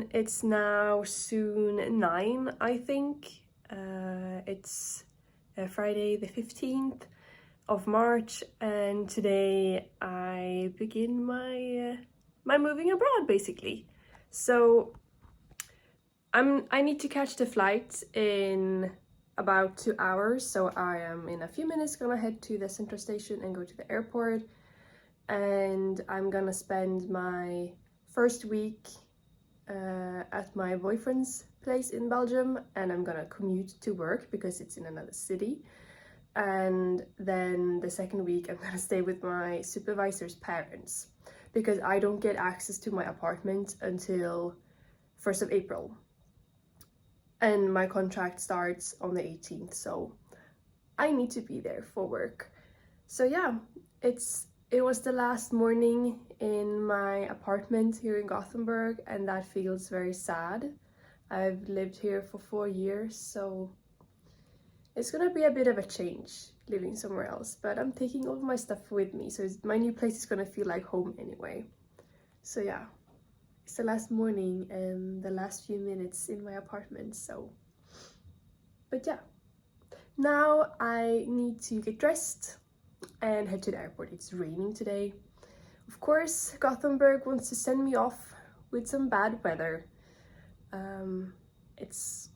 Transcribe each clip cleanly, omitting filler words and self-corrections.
everyone. It's now soon 9, I think. It's Friday the 15th of March, and today I begin my moving abroad, basically. So I need to catch the flight in about 2 hours, so I am in a few minutes gonna head to the central station and go to the airport, and I'm gonna spend my first week at my boyfriend's place in Belgium, and I'm gonna commute to work because it's in another city. And then the second week I'm gonna stay with my supervisor's parents because I don't get access to my apartment until 1st of April. And my contract starts on the 18th, so I need to be there for work. So yeah, it was the last morning in my apartment here in Gothenburg, and that feels very sad. I've lived here for 4 years, so it's gonna be a bit of a change living somewhere else, but I'm taking all of my stuff with me, so my new place is gonna feel like home anyway. So yeah, it's the last morning and the last few minutes in my apartment, so... But yeah, now I need to get dressed and head to the airport. It's raining today. Of course, Gothenburg wants to send me off with some bad weather. It's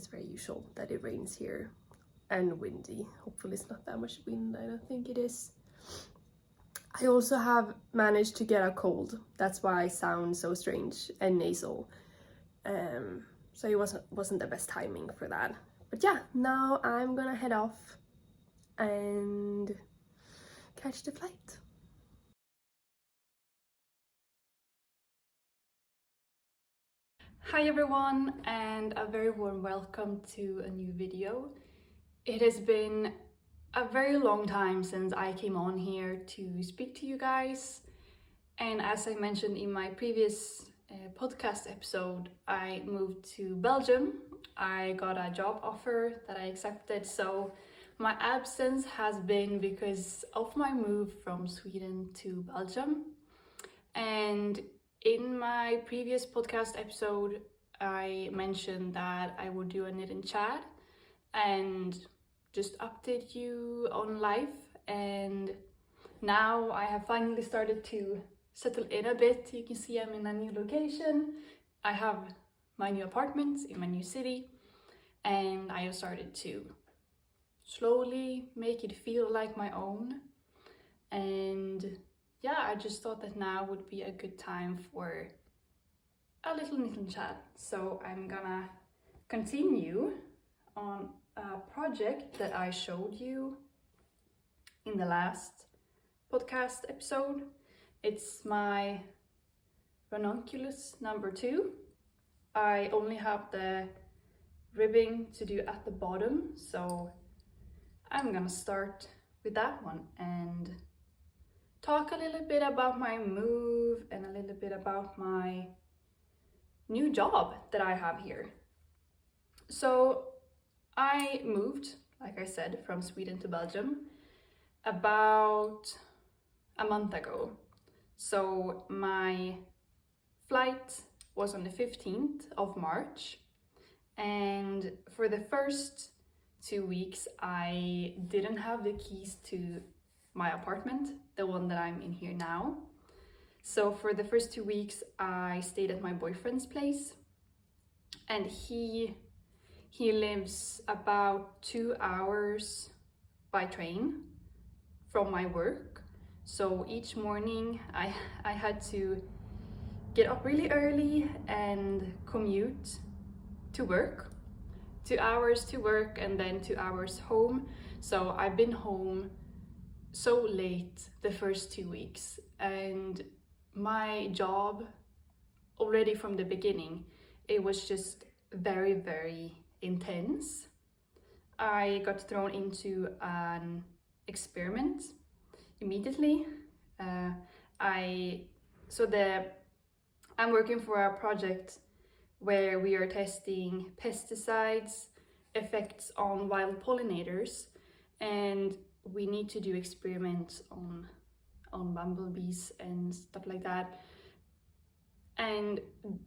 very usual that it rains here and windy. Hopefully it's not that much wind. I don't think it is. I also have managed to get a cold. That's why I sound so strange and nasal. So it wasn't the best timing for that. But yeah, now I'm gonna head off and catch the flight. Hi everyone, and a very warm welcome to a new video. It has been a very long time since I came on here to speak to you guys, and as I mentioned in my previous podcast episode, I moved to Belgium. I got a job offer that I accepted, so my absence has been because of my move from Sweden to Belgium. And in my previous podcast episode, I mentioned that I would do a knit and chat and just update you on life. And now I have finally started to settle in a bit. You can see I'm in a new location. I have my new apartment in my new city, and I have started to slowly make it feel like my own. And yeah, I just thought that now would be a good time for a little knit chat. So I'm gonna continue on a project that I showed you in the last podcast episode. It's my Ranunculus number 2. I only have the ribbing to do at the bottom, so I'm gonna start with that one and talk a little bit about my move and a little bit about my new job that I have here. So I moved, like I said, from Sweden to Belgium about a month ago. So my flight was on the 15th of March, and for the first 2 weeks I didn't have the keys to my apartment, the one that I'm in here now. So for the first 2 weeks I stayed at my boyfriend's place, and he lives about 2 hours by train from my work. So each morning I had to get up really early and commute to work. 2 hours to work and then 2 hours home. So I've been home so late the first 2 weeks, and my job already from the beginning, it was just very, very intense. I got thrown into an experiment immediately. I'm working for a project where we are testing pesticides, effects on wild pollinators, and we need to do experiments on bumblebees and stuff like that. And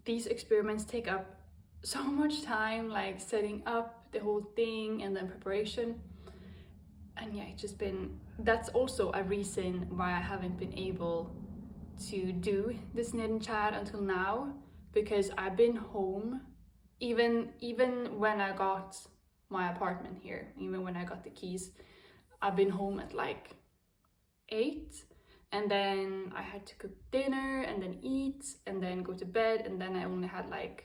these experiments take up so much time, like setting up the whole thing and then preparation. And yeah, it's just been, that's also a reason why I haven't been able to do this knit and chat until now, because I've been home even when I got my apartment here, even when I got the keys, I've been home at like 8, and then I had to cook dinner and then eat and then go to bed, and then I only had like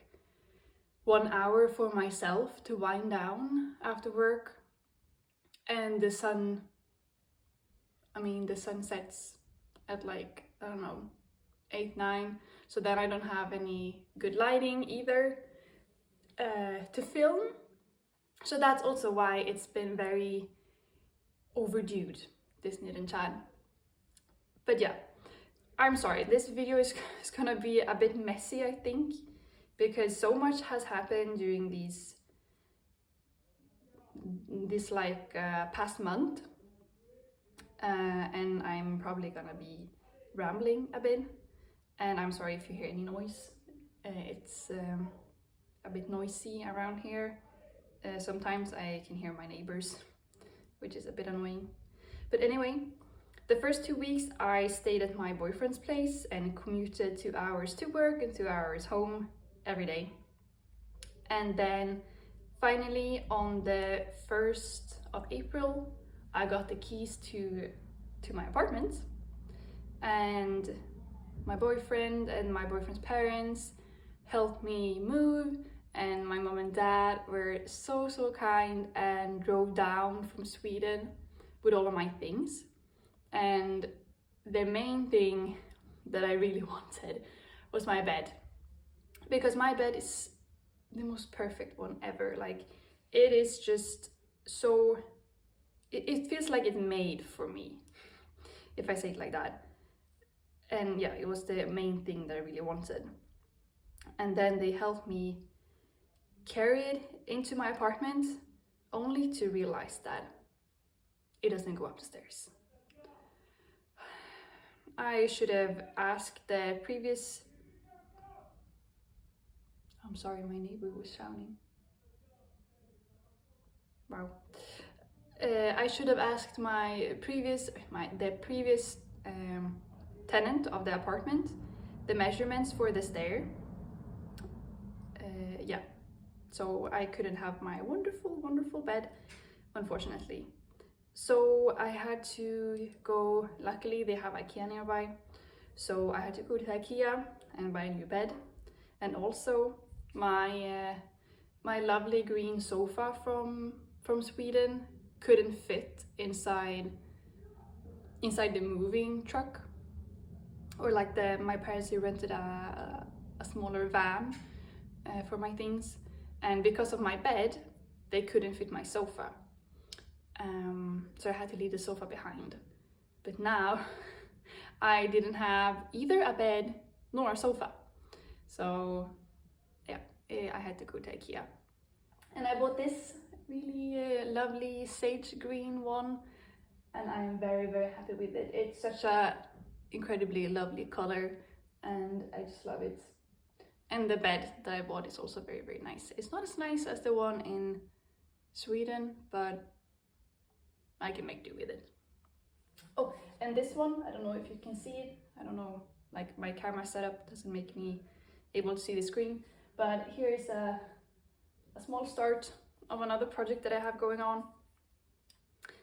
1 hour for myself to wind down after work. And the sun sets at like, I don't know, 8, 9, so then I don't have any good lighting either to film. So that's also why it's been very overdue, this knit and chat. But yeah, I'm sorry, this video is gonna be a bit messy, I think, because so much has happened during this like past month, and I'm probably gonna be rambling a bit, and I'm sorry if you hear any noise. It's a bit noisy around here. Sometimes I can hear my neighbors, which is a bit annoying. But anyway, the first 2 weeks I stayed at my boyfriend's place and commuted 2 hours to work and 2 hours home every day. And then finally on the 1st of April, I got the keys to my apartment, and my boyfriend and my boyfriend's parents helped me move, and my mom and dad were so kind and drove down from Sweden with all of my things. And the main thing that I really wanted was my bed, because my bed is the most perfect one ever. Like, it is just so, it feels like it's made for me, if I say it like that. And yeah, it was the main thing that I really wanted. And then they helped me carry it into my apartment, only to realize that it doesn't go up the stairs. I should have asked the previous... I'm sorry, my neighbor was shouting. Wow. I should have asked the previous tenant of the apartment the measurements for the stair. Yeah, so I couldn't have my wonderful bed, unfortunately. So I had to go, luckily they have IKEA nearby, so I had to go to IKEA and buy a new bed. And also my lovely green sofa from Sweden couldn't fit inside the moving truck, or like my parents here rented a smaller van for my things, and because of my bed they couldn't fit my sofa, so I had to leave the sofa behind. But now I didn't have either a bed nor a sofa, so yeah, I had to go to IKEA, and I bought this really lovely sage green one, and I'm very happy with it. It's such a incredibly lovely color, and I just love it. And the bed that I bought is also very nice. It's not as nice as the one in Sweden, but I can make do with it. Oh, and this one, I don't know if you can see it. I don't know, like my camera setup doesn't make me able to see the screen, but here is a small start of another project that I have going on.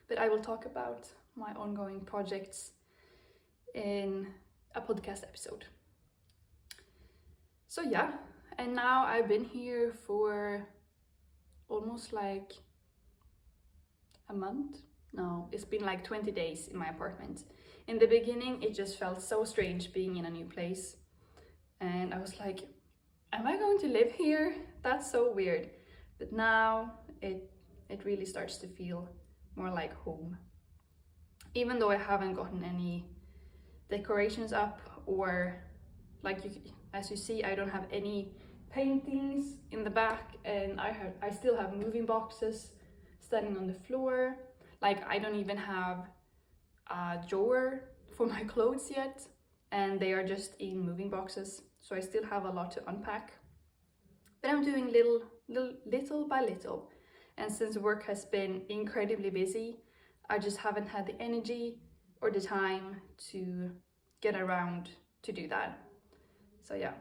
But I will talk about my ongoing projects in a podcast episode. So yeah, and now I've been here for almost like a month. No, it's been like 20 days in my apartment. In the beginning, it just felt so strange being in a new place. And I was like, am I going to live here? That's so weird. But now it really starts to feel more like home. Even though I haven't gotten any decorations up, or like as you see, I don't have any paintings in the back, and I still have moving boxes standing on the floor. Like, I don't even have a drawer for my clothes yet, and they are just in moving boxes. so I still have a lot to unpack. But I'm doing little by little. And since work has been incredibly busy, I just haven't had the energy or the time to get around to do that. So yeah.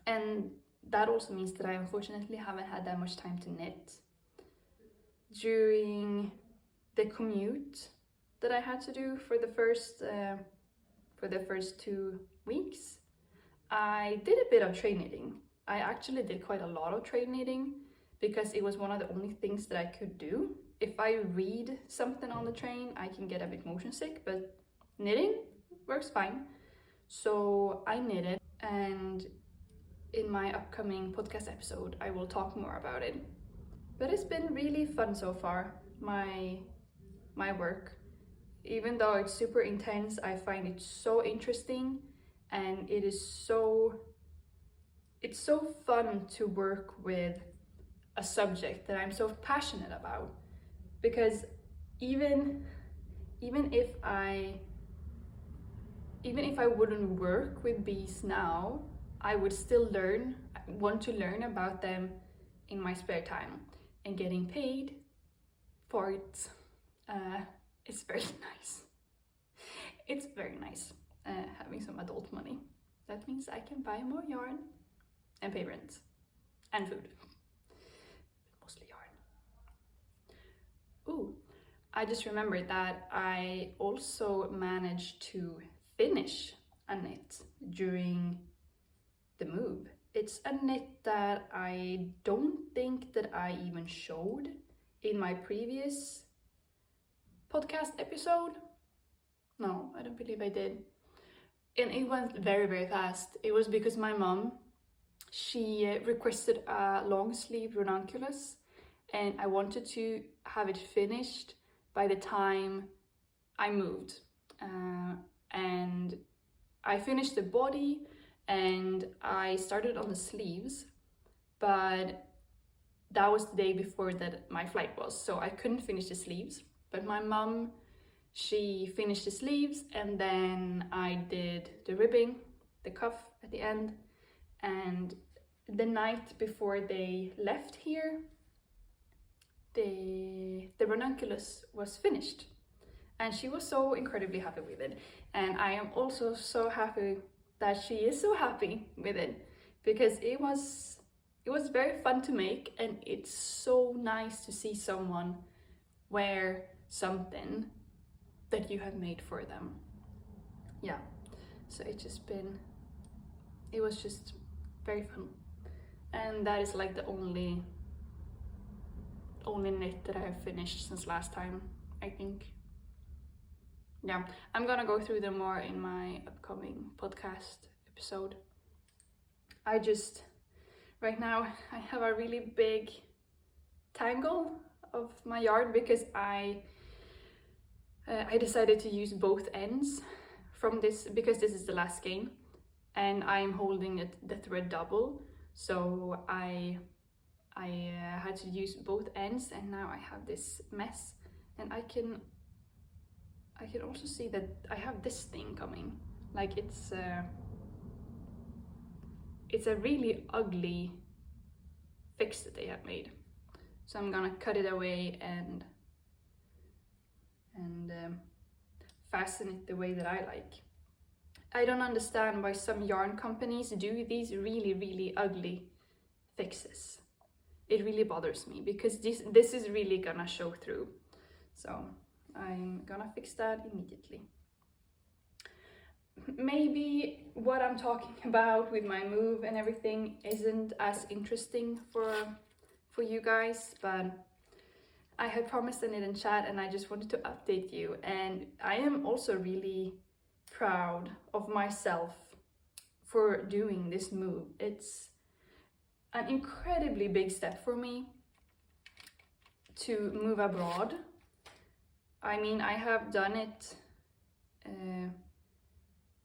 And that also means that I unfortunately haven't had that much time to knit. During the commute that I had to do for the first 2 weeks, I did a bit of train knitting. I actually did quite a lot of train knitting because it was one of the only things that I could do. If I read something on the train, I can get a bit motion sick, but knitting works fine. So I knitted, and in my upcoming podcast episode, I will talk more about it. But it's been really fun so far, my work. Even though it's super intense, I find it so interesting, and it's so fun to work with a subject that I'm so passionate about. Because even if I wouldn't work with bees now, I would still want to learn about them in my spare time, and getting paid for it is very nice. It's very nice having some adult money. That means I can buy more yarn and pay rent and food. Mostly yarn. Ooh, I just remembered that I also managed to finish a knit during the move. It's a knit that I don't think that I even showed in my previous podcast episode. No, I don't believe I did. And it went very, very fast. It was because my mom, she requested a long sleeve Ranunculus, and I wanted to have it finished by the time I moved. And I finished the body and I started on the sleeves, but that was the day before that my flight was, so I couldn't finish the sleeves. But my mom, she finished the sleeves, and then I did the ribbing, the cuff at the end. And the night before they left here, the Ranunculus was finished, and she was so incredibly happy with it. And I am also so happy that she is so happy with it, because it was very fun to make, and it's so nice to see someone wear something that you have made for them. Yeah, so it was just very fun. And that is like the only knit that I have finished since last time, I think. Yeah, I'm gonna go through them more in my upcoming podcast episode. Right now I have a really big tangle of my yarn because I decided to use both ends from this, because this is the last skein and I'm holding the thread double, so I had to use both ends, and now I have this mess. And I can also see that I have this thing coming, like it's a really ugly fix that they have made. So I'm gonna cut it away and fasten it the way that I like. I don't understand why some yarn companies do these really, really ugly fixes. It really bothers me, because this is really gonna show through. So I'm gonna fix that immediately. Maybe what I'm talking about with my move and everything isn't as interesting for you guys, but I had promised a knit and chat, and I just wanted to update you. And I am also really proud of myself for doing this move. It's an incredibly big step for me to move abroad. I mean, I have done it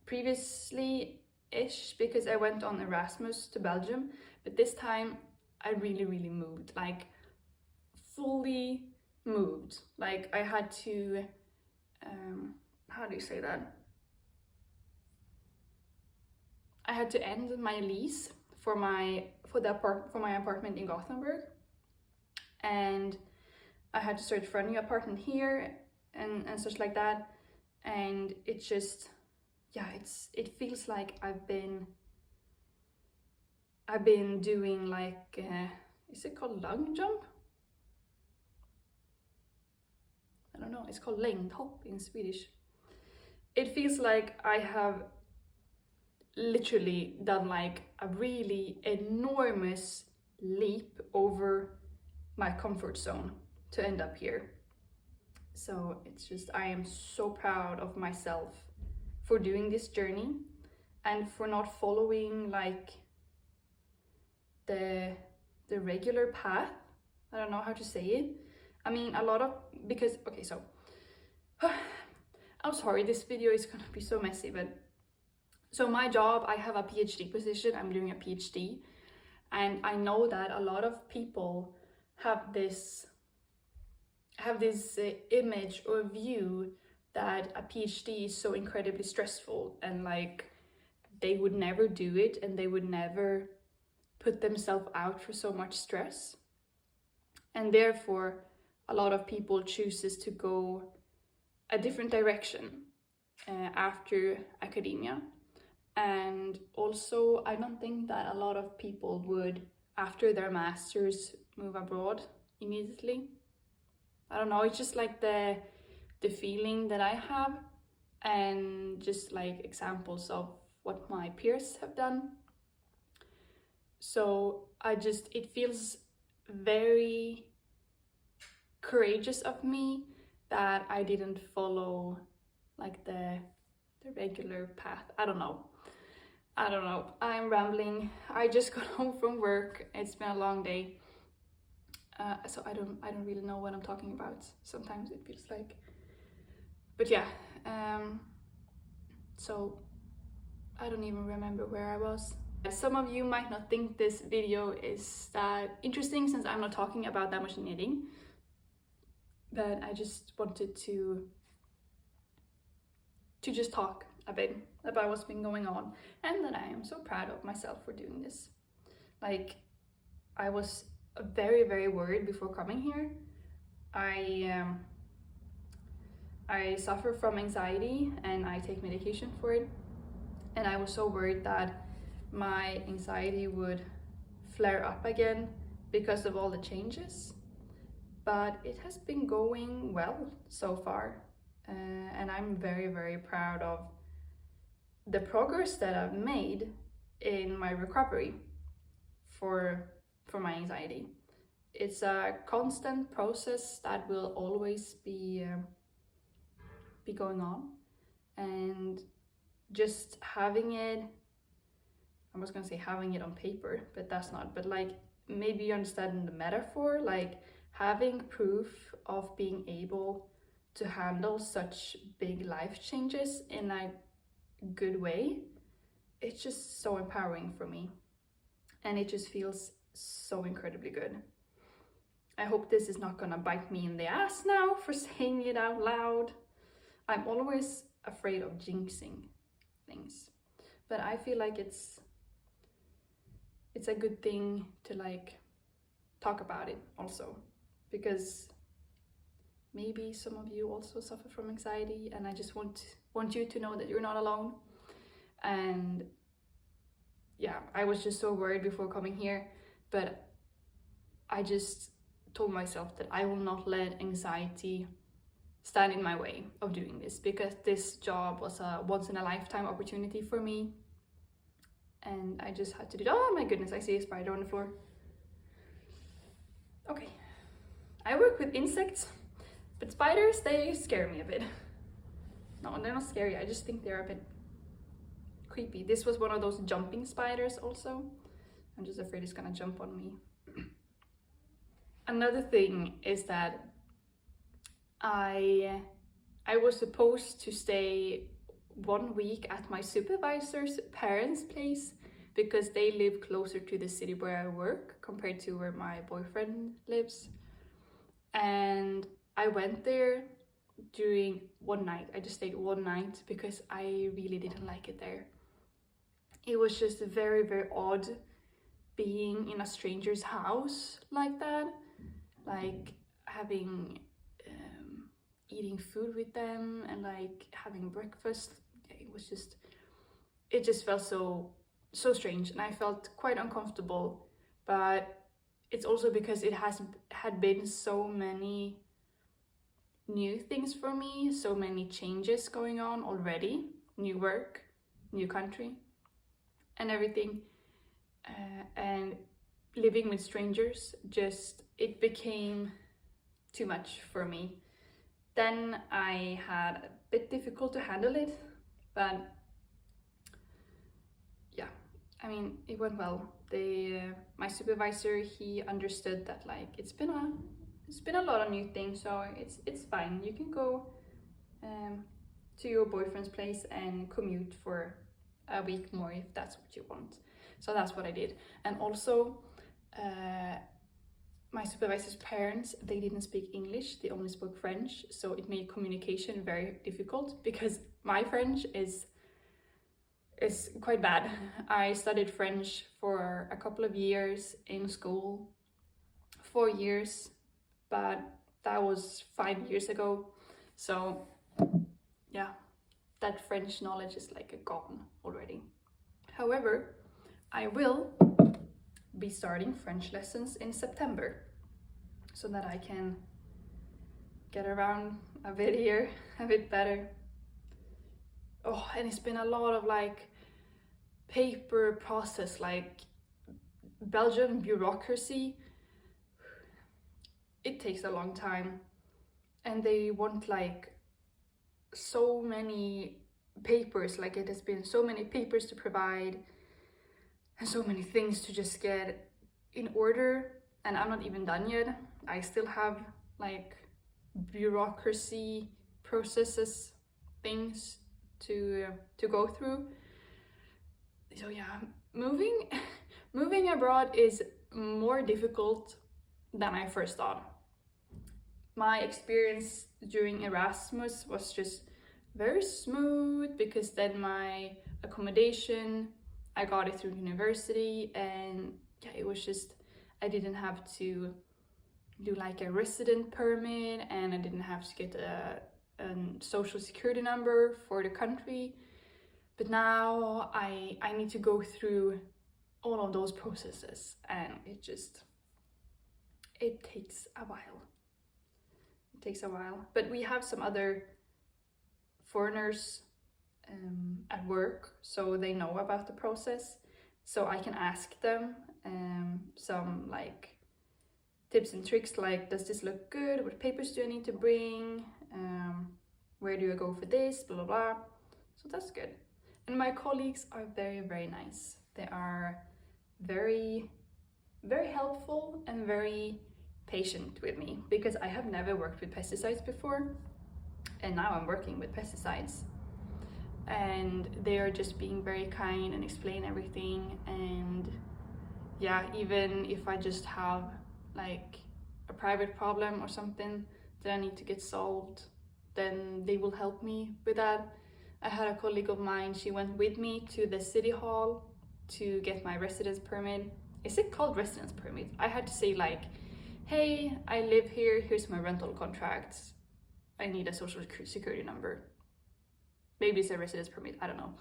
previously-ish because I went on Erasmus to Belgium, but this time I really, really moved, like fully moved. Like I had to, how do you say that? I had to end my lease for my apartment in Gothenburg, and I had to search for a new apartment here and such like that. And it just, yeah, it feels like I've been doing like is it called lung jump? I don't know, it's called längdhopp in Swedish. It feels like I have literally done like a really enormous leap over my comfort zone to end up here. So it's just, I am so proud of myself for doing this journey and for not following like the regular path. I don't know how to say it. I mean, a lot of, because, okay, so I'm sorry, this video is gonna be so messy, but so my job, I have a PhD position, I'm doing a PhD, and I know that a lot of people have this image or view that a PhD is so incredibly stressful and like they would never do it and they would never put themselves out for so much stress. And therefore, a lot of people chooses to go a different direction after academia. And also, I don't think that a lot of people would, after their masters, move abroad immediately. I don't know, it's just like the feeling that I have, and just like examples of what my peers have done. So it feels very courageous of me that I didn't follow like the regular path. I don't know, I'm rambling. I just got home from work, it's been a long day. So I don't really know what I'm talking about. Sometimes it feels like, but yeah. So I don't even remember where I was. Some of you might not think this video is that interesting since I'm not talking about that much knitting, but I just wanted to just talk a bit about what's been going on, and that I am so proud of myself for doing this. Like, I was very, very worried before coming here. I suffer from anxiety and I take medication for it, and I was so worried that my anxiety would flare up again because of all the changes, but it has been going well so far, and I'm very, very proud of the progress that I've made in my recovery for my anxiety. It's a constant process that will always be going on, and just having it, I was gonna say having it on paper, but that's not, but like maybe you understand the metaphor, like having proof of being able to handle such big life changes in a good way. It's just so empowering for me, and it just feels so incredibly good. I hope this is not gonna bite me in the ass now for saying it out loud. I'm always afraid of jinxing things, but I feel like it's a good thing to like talk about it also, because maybe some of you also suffer from anxiety, and I just want you to know that you're not alone. And yeah, I was just so worried before coming here, but I just told myself that I will not let anxiety stand in my way of doing this, because this job was a once-in-a-lifetime opportunity for me, and I just had to do it. Oh my goodness, I see a spider on the floor. Okay, I work with insects, but spiders, they scare me a bit. No, they're not scary, I just think they're a bit creepy. This was one of those jumping spiders also. I'm just afraid it's gonna jump on me. Another thing is that I was supposed to stay 1 week at my supervisor's parents' place, because they live closer to the city where I work compared to where my boyfriend lives. And I went there during one night. I just stayed one night because I really didn't like it there. it was just very, very odd being in a stranger's house like that, like having eating food with them and like having breakfast. It just felt so strange, and I felt quite uncomfortable. But it's also because it had been so many new things for me, so many changes going on already, new work, new country and everything, and living with strangers, just it became too much for me. Then I had a bit difficult to handle it, but yeah, I mean, it went well. My supervisor, he understood that like it's been a lot of new things, so it's fine. You can go to your boyfriend's place and commute for a week more if that's what you want. So that's what I did. And also my supervisor's parents, they didn't speak English, they only spoke French, so it made communication very difficult because my French is quite bad. I studied French for a couple of years in school, 4 years, but that was 5 years ago. So yeah, that French knowledge is like gone already. However, I will be starting French lessons in September so that I can get around a bit here, a bit better. Oh, and it's been a lot of like paper process, like Belgian bureaucracy. It takes a long time, and they want like so many papers, like it has been so many papers to provide and so many things to just get in order, and I'm not even done yet. I still have like bureaucracy processes, things to go through. So yeah, moving abroad is more difficult than I first thought. My experience during Erasmus was just very smooth because then my accommodation, I got it through university, and yeah, it was just, I didn't have to do like a resident permit, and I didn't have to get a social security number for the country. But now I need to go through all of those processes, and it takes a while. It takes a while. But we have some other foreigners at work, so they know about the process. So I can ask them some like tips and tricks, like, does this look good? What papers do I need to bring? Where do I go for this? Blah, blah, blah. So that's good. And my colleagues are very, very nice. They are very, very helpful and very patient with me because I have never worked with pesticides before, and now I'm working with pesticides. And they are just being very kind and explain everything. And yeah, even if I just have like a private problem or something that I need to get solved, then they will help me with that. I had a colleague of mine, she went with me to the city hall to get my residence permit. Is it called residence permit? I had to say like, hey, I live here, here's my rental contract, I need a social security number. Maybe it's a residence permit, I don't know.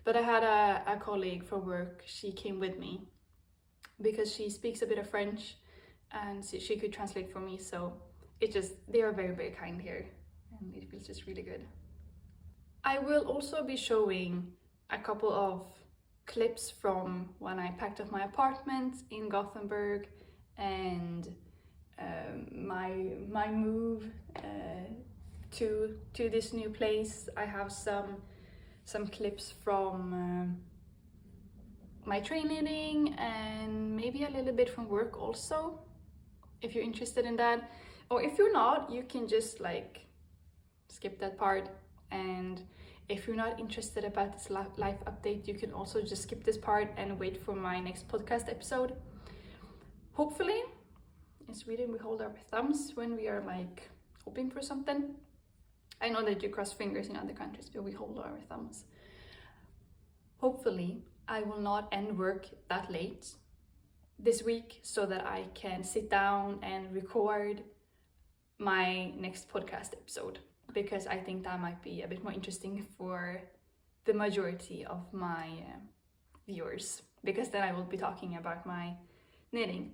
But I had a colleague from work, she came with me because she speaks a bit of French, and she could translate for me. So they are very, very kind here, and it feels just really good. I will also be showing a couple of clips from when I packed up my apartment in Gothenburg and my move to this new place. I have some clips from my train knitting and maybe a little bit from work also, if you're interested in that. Or if you're not, you can just like skip that part. And if you're not interested about this life update, you can also just skip this part and wait for my next podcast episode. Hopefully, in Sweden we hold our thumbs when we are like hoping for something. I know that you cross fingers in other countries, but we hold our thumbs. Hopefully I will not end work that late this week so that I can sit down and record my next podcast episode, because I think that might be a bit more interesting for the majority of my viewers, because then I will be talking about my knitting.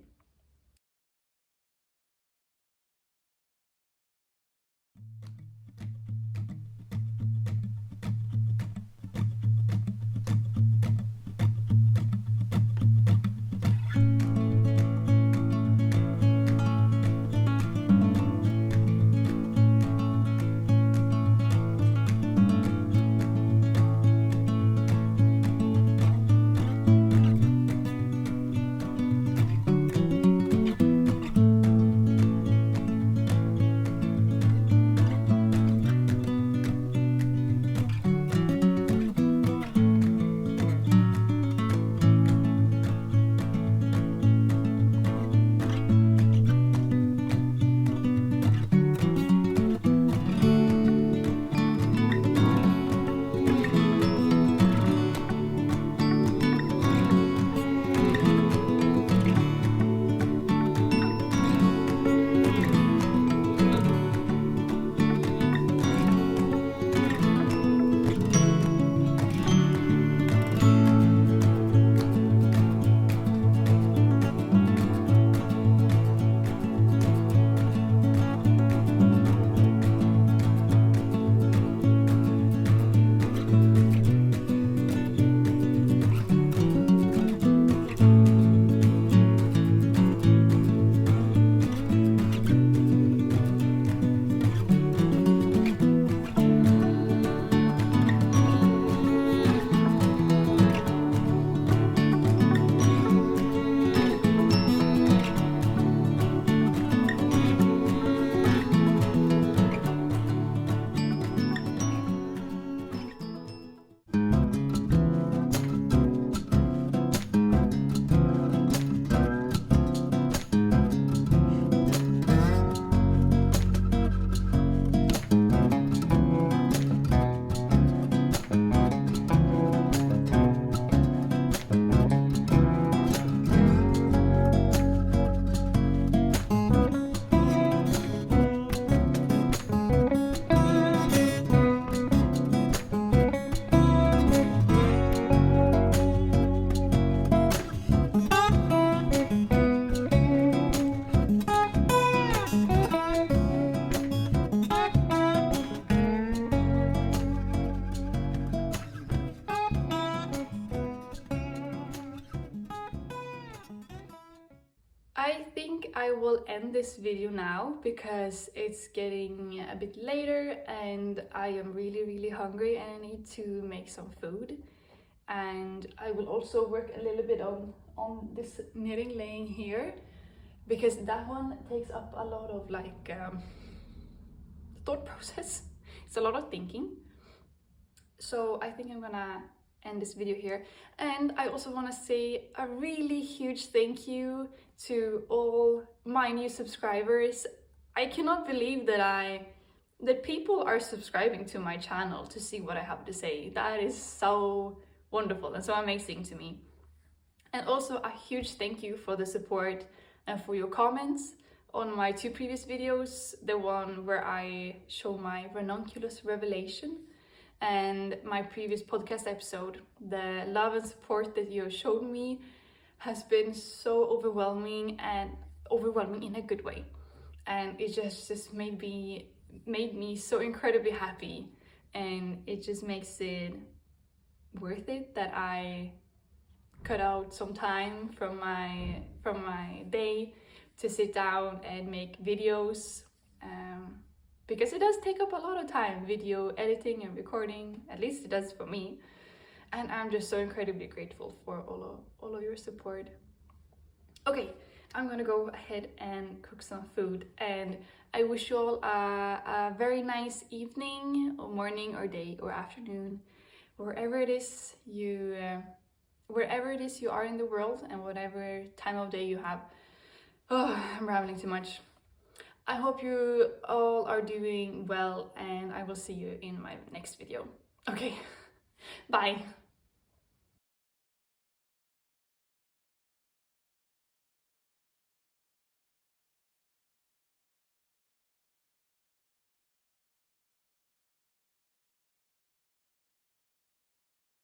I think I will end this video now because it's getting a bit later and I am really hungry and I need to make some food. And I will also work a little bit on this knitting laying here, because that one takes up a lot of thought process. It's a lot of thinking. So I think I'm gonna end this video here. And I also want to say a really huge thank you to all my new subscribers. I cannot believe that people are subscribing to my channel to see what I have to say. That is so wonderful and so amazing to me. And also a huge thank you for the support and for your comments on my 2 previous videos, the one where I show my Ranunculus revelation and my previous podcast episode. The love and support that you have shown me has been so overwhelming in a good way, and it just made me so incredibly happy, and it just makes it worth it that I cut out some time from my day to sit down and make videos, because it does take up a lot of time, video editing and recording. At least it does for me, and I'm just so incredibly grateful for all of your support. Okay, I'm gonna go ahead and cook some food, and I wish you all a very nice evening or morning or day or afternoon, wherever it is you are in the world and whatever time of day you have. Oh, I'm rambling too much. I hope you all are doing well, and I will see you in my next video. Okay, bye.